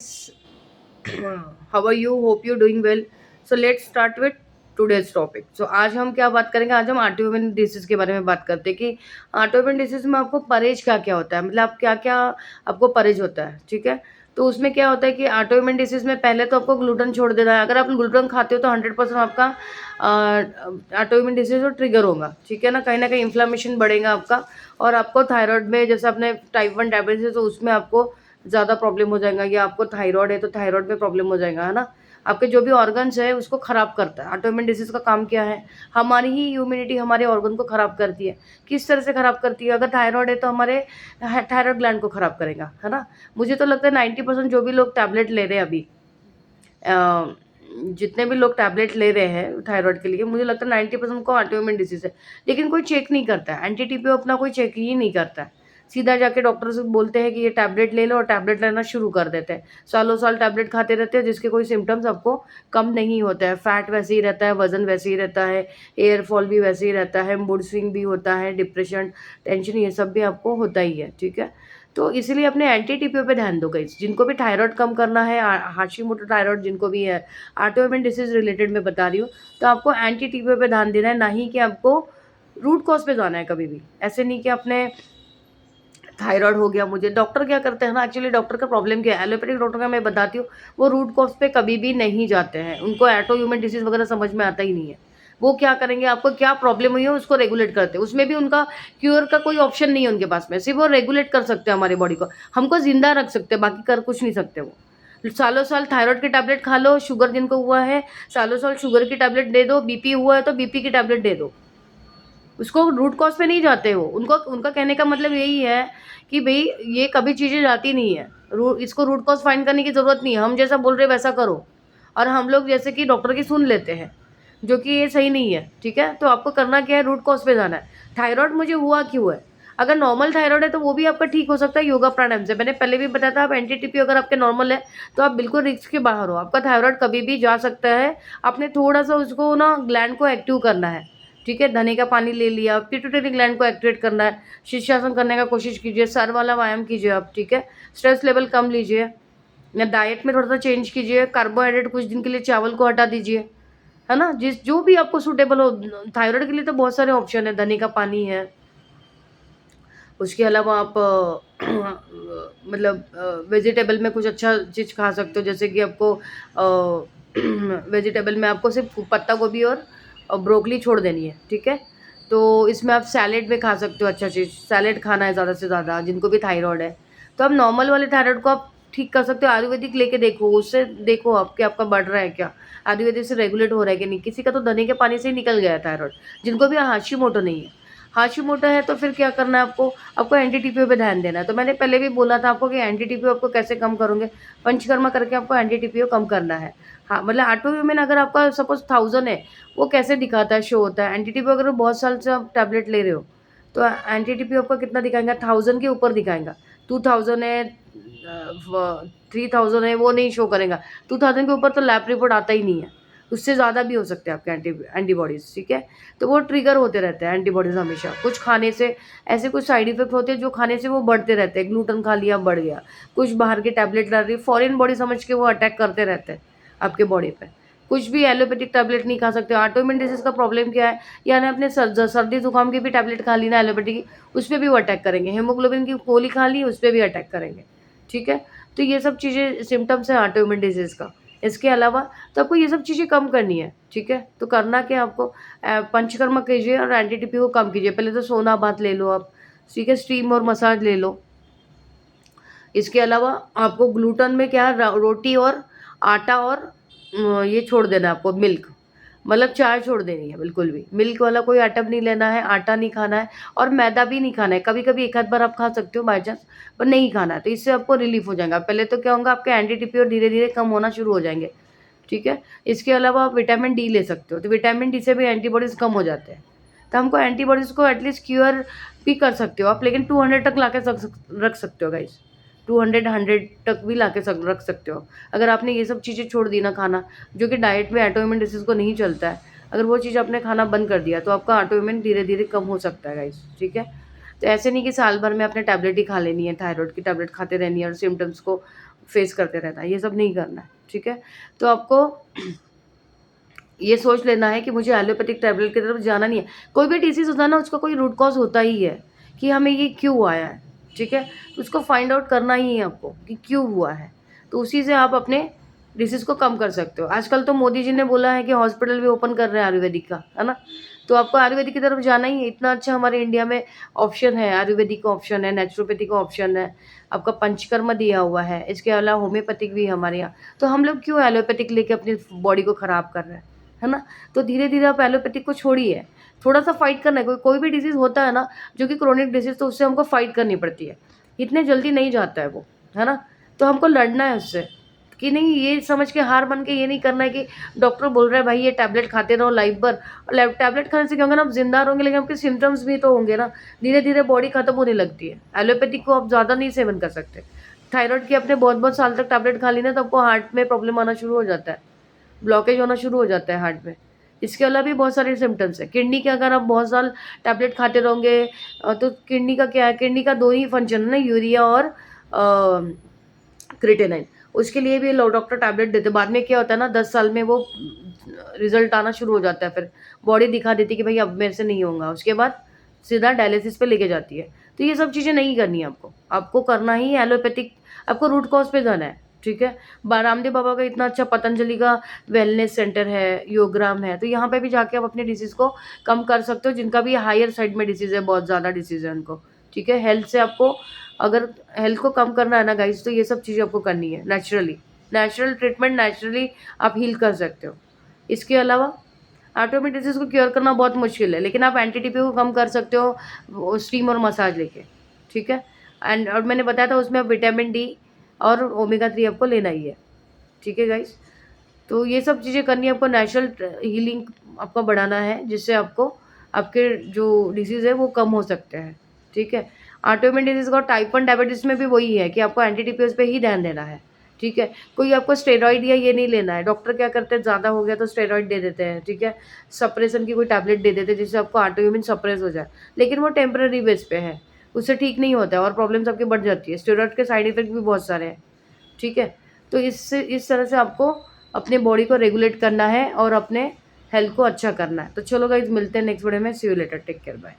How are you? Hope you're doing well. So let's start with today's topic. So आज हम क्या बात करेंगे? आज हम ऑटोइम्यून डिसीज के बारे में बात करते हैं कि ऑटोइम्यून डिसीज में आपको परहेज क्या क्या होता है, मतलब आप क्या क्या आपको परहेज होता है, ठीक है। तो उसमें क्या होता है कि ऑटोइम्यून डिसीज में पहले तो आपको ग्लूटेन छोड़ देना है। अगर आप ग्लूटेन खाते हो तो 100% आपका ऑटोइम्यून डिसीज ट्रिगर होगा, ठीक है ना कहीं इन्फ्लामेशन बढ़ेगा आपका। और आपको थायराइड में जैसे आपने टाइप 1 डायबिटीज है तो उसमें आपको ज़्यादा प्रॉब्लम हो जाएगा, या आपको थायराइड है तो थायराइड में प्रॉब्लम हो जाएगा, है ना। आपके जो भी ऑर्गन्स है उसको खराब करता है। ऑटोइम्यून डिसीज का काम क्या है? हमारी ही इम्यूनिटी हमारे ऑर्गन को खराब करती है। किस तरह से खराब करती है? अगर थायराइड है तो हमारे थायराइड ग्लैंड को खराब करेगा, है ना। मुझे तो लगता है 90% जो भी लोग टैबलेट ले रहे हैं अभी, जितने भी लोग टैबलेट ले रहे हैं थायराइड के लिए, मुझे लगता है 90% को ऑटोइम्यून डिसीज है। लेकिन कोई चेक नहीं करता है, एंटी टीपीओ अपना कोई चेक ही नहीं करता है। सीधा जाके डॉक्टर से बोलते हैं कि ये टैबलेट ले लो और टैबलेट लेना शुरू कर देते हैं। सालों साल टैबलेट खाते रहते हैं जिसके कोई सिम्टम्स आपको कम नहीं होता है। फैट वैसे ही रहता है, वजन वैसे ही रहता है, एयर फॉल भी वैसे ही रहता है, मूड स्विंग भी होता है, डिप्रेशन, टेंशन, ये सब भी आपको होता ही है, ठीक है। तो इसीलिए अपने एंटी टीपीओ पे ध्यान दो गाइस। जिनको भी थायराइड कम करना है, हाशिमोटो थायराइड जिनको भी है, ऑटोइम्यून डिसीज रिलेटेड मैं बता रही हूँ, तो आपको एंटी टीपीओ पे ध्यान देना है, ना ही कि आपको रूट कॉज पे जाना है कभी भी। ऐसे नहीं कि अपने थायराइड हो गया मुझे, डॉक्टर क्या करते हैं ना, एक्चुअली डॉक्टर का प्रॉब्लम क्या है, एलोपैथिक डॉक्टर का मैं बताती हूँ, वो रूट कॉज पे कभी भी नहीं जाते हैं। उनको ऑटोइम्यून डिसीज वगैरह समझ में आता ही नहीं है। वो क्या करेंगे, आपको क्या प्रॉब्लम हुई है उसको रेगुलेट करते हैं। उसमें भी उनका क्योर का कोई ऑप्शन नहीं है उनके पास में, सिर्फ वो रेगुलेट कर सकते हैं हमारी बॉडी को, हमको जिंदा रख सकते हैं, बाकी कर कुछ नहीं सकते वो। सालों साल थायराइड की टैबलेट खा लो, शुगर जिनको हुआ है सालों साल शुगर की टैबलेट दे दो, बीपी हुआ है तो बीपी की टैबलेट दे दो। उसको रूट कॉज पे नहीं जाते वो। उनको उनका कहने का मतलब यही है कि भाई ये कभी चीज़ें जाती नहीं है, इसको रूट कॉज फाइंड करने की ज़रूरत नहीं है, हम जैसा बोल रहे हैं वैसा करो। और हम लोग जैसे कि डॉक्टर की सुन लेते हैं, जो कि ये सही नहीं है, ठीक है। तो आपको करना क्या है, रूट कॉज पे जाना है। थायराइड मुझे हुआ क्यों है? अगर नॉर्मल थायराइड है तो वो भी आपका ठीक हो सकता है योगा प्राणायाम से। मैंने पहले भी बताया था, आप एंटी टीपी अगर आपके नॉर्मल है तो आप बिल्कुल रिस्क के बाहर हो, आपका थायराइड कभी भी जा सकता है। आपने थोड़ा सा उसको ना ग्लैंड को एक्टिव करना है, ठीक है। धने का पानी ले लिया, पिट्यूटरी ग्लैंड को एक्टिवेट करना है, शीर्षासन करने का कोशिश कीजिए, सर वाला व्यायाम कीजिए आप, ठीक है। स्ट्रेस लेवल कम लीजिए, या डाइट में थोड़ा सा चेंज कीजिए, कार्बोहाइड्रेट कुछ दिन के लिए चावल को हटा दीजिए, है ना। जिस जो भी आपको सूटेबल हो। थायराइड के लिए तो बहुत सारे ऑप्शन है, धने का पानी है। उसके अलावा आप मतलब वेजिटेबल में कुछ अच्छा चीज़ खा सकते हो, जैसे कि आपको वेजिटेबल में आपको सिर्फ पत्ता गोभी और ब्रोकली छोड़ देनी है, ठीक है। तो इसमें आप सैलेड में खा सकते हो, अच्छा चीज़ सैलेड खाना है ज़्यादा से ज़्यादा जिनको भी थायराइड है। तो आप नॉर्मल वाले थायराइड को आप ठीक कर सकते हो, आयुर्वेदिक लेके देखो, उससे देखो आपके आपका बढ़ रहा है क्या, आयुर्वेदिक से रेगुलेट हो रहा है कि नहीं। किसी का तो धने के पानी से ही निकल गया है थायराइड, जिनको भी हाशिमोटो नहीं है। हाशिमोटो है तो फिर क्या करना है आपको, आपको एंटी टीपीओ पे ध्यान देना है। तो मैंने पहले भी बोला था आपको कि एंटी टीपीओ आपको कैसे कम करोगे, पंचकर्मा करके आपको एंटी टीपीओ कम करना है। हाँ, मतलब ऑटोइम्यून अगर आपका सपोज 1000 है, वो कैसे दिखाता है, शो होता है। एंटी टीपीओ अगर बहुत साल से आप टैबलेट ले रहे हो तो एंटी टीपीओ आपका कितना दिखाएगा, 1000 के ऊपर दिखाएगा। 2000 है, 3000 है, वो नहीं शो करेगा। 2000 के ऊपर तो लैब रिपोर्ट आता ही नहीं है। उससे ज़्यादा भी हो सकते हैं आपके एंटीबॉडीज़, ठीक है। तो वो ट्रिगर होते रहते हैं एंटीबॉडीज़ हमेशा। कुछ खाने से ऐसे कुछ साइड इफेक्ट होते हैं जो खाने से वो बढ़ते रहते हैं। ग्लूटेन खा लिया बढ़ गया, कुछ बाहर के टैबलेट ला रही, फॉरेन बॉडी समझ के वो अटैक करते रहते हैं आपके बॉडी पे। कुछ भी एलोपैथिक टैबलेट नहीं खा सकते। ऑटोइम्यून डिसीज़ का प्रॉब्लम क्या है, यानी अपने सर्दी जुकाम की भी टैबलेट खा ली ना एलोपैथिक की, उस पे भी वो अटैक करेंगे। हीमोग्लोबिन की गोली खा ली, उस पे भी अटैक करेंगे, ठीक है। तो ये सब चीज़ें सिम्टम्स हैं ऑटोइम्यून डिसीज़ का। इसके अलावा तो आपको ये सब चीज़ें कम करनी है, ठीक है। तो करना क्या आपको, पंचकर्मा कीजिए और एंटी टीपी को कम कीजिए। पहले तो सोना बाथ ले लो आप, ठीक है, स्टीम और मसाज ले लो। इसके अलावा आपको ग्लूटेन में क्या रोटी और आटा और ये छोड़ देना है आपको, मिल्क, मतलब चाय छोड़ देनी है बिल्कुल भी। मिल्क वाला कोई आइटम नहीं लेना है, आटा नहीं खाना है और मैदा भी नहीं खाना है। कभी-कभी एक आध बार आप खा सकते हो बाय चांस, पर नहीं खाना है। तो इससे आपको रिलीफ हो जाएगा। पहले तो क्या होगा, आपके एंटी टीपी और धीरे-धीरे कम होना शुरू हो जाएँगे, ठीक है। इसके अलावा आप विटामिन डी ले सकते हो, तो विटामिन डी से भी एंटीबॉडीज़ कम हो जाते हैं। तो हमको एंटीबॉडीज़ को एटलीस्ट क्यूर भी कर सकते हो आप, लेकिन 200 तक लाके रख सकते हो गाइस। 200 100 तक भी लाके रख सकते हो। अगर आपने ये सब चीज़ें छोड़ दी ना खाना, जो कि डाइट में ऑटोइम्यून डिसीज़ को नहीं चलता है, अगर वो चीज़ आपने खाना बंद कर दिया तो आपका ऑटोइम्यून धीरे-धीरे कम हो सकता है गाइस, ठीक है। तो ऐसे नहीं कि साल भर में आपने टैबलेट ही खा लेनी है, थायराइड की टैबलेट खाते रहनी है और सिम्पटम्स को फेस करते रहना है, ये सब नहीं करना है, ठीक है? तो आपको ये सोच लेना है कि मुझे एलोपैथिक टैबलेट की तरफ जाना नहीं है। कोई भी डिसीज़ होता है ना, उसका कोई रूट कॉज़ होता ही है कि हमें ये क्यों आया है, ठीक है? तो उसको फाइंड आउट करना ही है आपको कि क्यों हुआ है। तो उसी से आप अपने डिसीज़ को कम कर सकते हो। आजकल तो मोदी जी ने बोला है कि हॉस्पिटल भी ओपन कर रहे हैं आयुर्वेदिक का, है ना? तो आपको आयुर्वेदिक की तरफ जाना ही है। इतना अच्छा हमारे इंडिया में ऑप्शन है, आयुर्वेदिक का ऑप्शन है, नेचुरोपैथी का ऑप्शन है, आपका पंचकर्म दिया हुआ है, इसके अलावा होम्योपैथिक भी है हमारे यहाँ। तो हम लोग क्यों एलोपैथिक लेके अपनी बॉडी को खराब कर रहे हैं? है ना? तो धीरे-धीरे आप एलोपैथिक को छोड़िए, थोड़ा-सा फाइट करना है, कोई भी डिसीज़ होता है ना, जो कि क्रोनिक डिसीज़, तो उससे हमको फाइट करनी पड़ती है। इतने जल्दी नहीं जाता है वो, है ना? तो हमको लड़ना है उससे, कि नहीं ये समझ के हार मान के ये नहीं करना है कि डॉक्टर बोल रहा है भाई ये टैबलेट खाते रहो लाइफ भर, और टैबलेट खाने से क्या होगा ना, आप ज़िंदा रहोगे लेकिन आपके सिम्पटम्स भी तो होंगे ना, धीरे-धीरे बॉडी खत्म होने लगती है। एलोपैथिक को आप ज़्यादा नहीं सेवन कर सकते। थायरॉइड की आपने बहुत-बहुत साल तक टैबलेट खा ली ना, तो आपको हार्ट में प्रॉब्लम आना शुरू हो जाता है। ब्लॉकेज होना शुरू हो जाता है हार्ट में। इसके अलावा भी बहुत सारे सिम्पटम्स हैं। किडनी के अगर आप बहुत साल टैबलेट खाते रहोगे, तो किडनी का क्या है, किडनी का 2 ही फंक्शन है ना, यूरिया और क्रिएटिनिन। उसके लिए भी लो डॉक्टर टैबलेट देते हैं। बाद में क्या होता है ना, 10 साल में वो रिज़ल्ट आना शुरू हो जाता है, फिर बॉडी दिखा देती है कि भई अब मेरे से नहीं होगा। उसके बाद सीधा डायलिसिस पे लेके जाती है। तो ये सब चीज़ें नहीं करनी है आपको। आपको करना ही एलोपैथिक, आपको रूट कॉज़ पे जाना है, ठीक है? रामदेव बाबा का इतना अच्छा पतंजलि का वेलनेस सेंटर है, योगराम है, तो यहाँ पे भी जाके आप अपने डिसीज़ को कम कर सकते हो, जिनका भी हायर साइड में डिसीज़ है, बहुत ज़्यादा डिसीज़ है उनको, ठीक है? हेल्थ से आपको, अगर हेल्थ को कम करना है ना गाइज़, तो ये सब चीज़ें आपको करनी है नेचुरली। नेचुरल ट्रीटमेंट, नेचुरली आप हील कर सकते हो। इसके अलावा ऑटोइम्यून डिसीज़ को क्योर करना बहुत मुश्किल है, लेकिन आप एंटी टीबी को कम कर सकते हो वो स्टीम और मसाज लेके, ठीक है? और मैंने बताया था उसमें आप विटामिन डी और ओमेगा 3 आपको लेना ही है, ठीक है गाइज़? तो ये सब चीज़ें करनी है आपको, नेचुरल हीलिंग आपको बढ़ाना है, जिससे आपको आपके जो डिसीज़ है वो कम हो सकते हैं, ठीक है? ऑटोइम्यून डिसीज़ और टाइप 1 डायबिटीज़ में भी वही है कि आपको एंटी टीपीएस पे ही ध्यान देना है, ठीक है? कोई आपको स्टेरॉइड या ये नहीं लेना है। डॉक्टर क्या करते हैं, ज़्यादा हो गया तो स्टेरॉइड दे देते हैं, ठीक है? सप्रेशन की कोई टैबलेट दे देते हैं जिससे आपको ऑटोइम्यून सप्रेस हो जाए, लेकिन वो टेम्परेरी बेस पे है, उससे ठीक नहीं होता है और प्रॉब्लम्स आपकी बढ़ जाती है। स्टेरॉइड के साइड इफ़ेक्ट भी बहुत सारे हैं, ठीक है? तो इस तरह से आपको अपने बॉडी को रेगुलेट करना है और अपने हेल्थ को अच्छा करना है। तो चलो गाइज़, मिलते हैं नेक्स्ट वीडियो में। See you later, take care, bye.